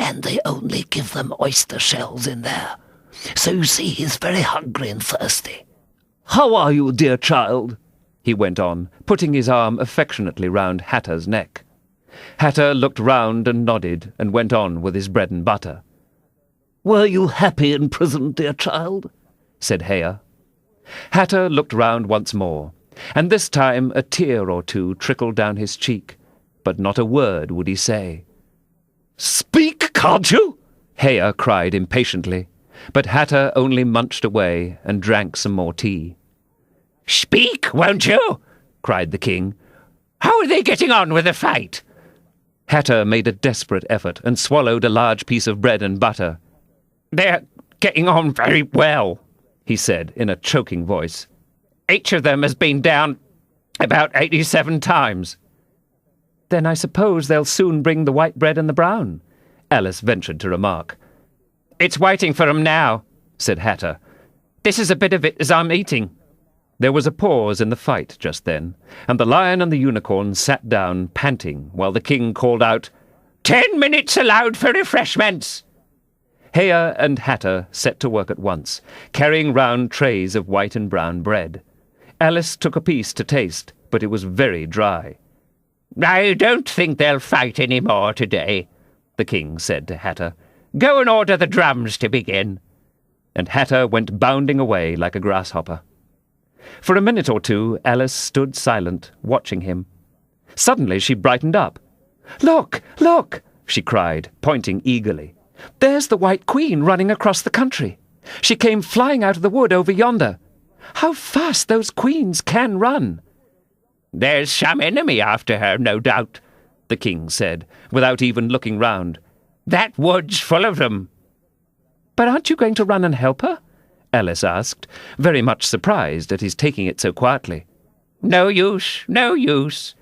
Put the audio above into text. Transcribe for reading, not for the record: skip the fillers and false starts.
and they only give them oyster shells in there. So you see he's very hungry and thirsty. How are you, dear child? He went on, putting his arm affectionately round Hatter's neck. Hatter looked round and nodded, and went on with his bread and butter. Were you happy in prison, dear child? Said Haya. Hatter looked round once more, and this time a tear or two trickled down his cheek, but not a word would he say. Speak, can't you? Haya cried impatiently, but Hatter only munched away and drank some more tea. Speak, won't you? Cried the king. How are they getting on with the fight? Hatter made a desperate effort and swallowed a large piece of bread and butter. They're getting on very well, he said in a choking voice. Each of them has been down about 87 times. Then I suppose they'll soon bring the white bread and the brown, Alice ventured to remark. It's waiting for 'em now, said Hatter. This is a bit of it as I'm eating. There was a pause in the fight just then, and the lion and the unicorn sat down panting while the king called out, 10 minutes allowed for refreshments. Haya and Hatter set to work at once, carrying round trays of white and brown bread. Alice took a piece to taste, but it was very dry. I don't think they'll fight any more today, the king said to Hatter. Go and order the drums to begin. And Hatter went bounding away like a grasshopper. For a minute or two, Alice stood silent, watching him. Suddenly she brightened up. Look, look, she cried, pointing eagerly. There's the White Queen running across the country. She came flying out of the wood over yonder. How fast those queens can run! There's some enemy after her, no doubt, the king said, without even looking round. That wood's full of them. But aren't you going to run and help her? Alice asked, very much surprised at his taking it so quietly. No use,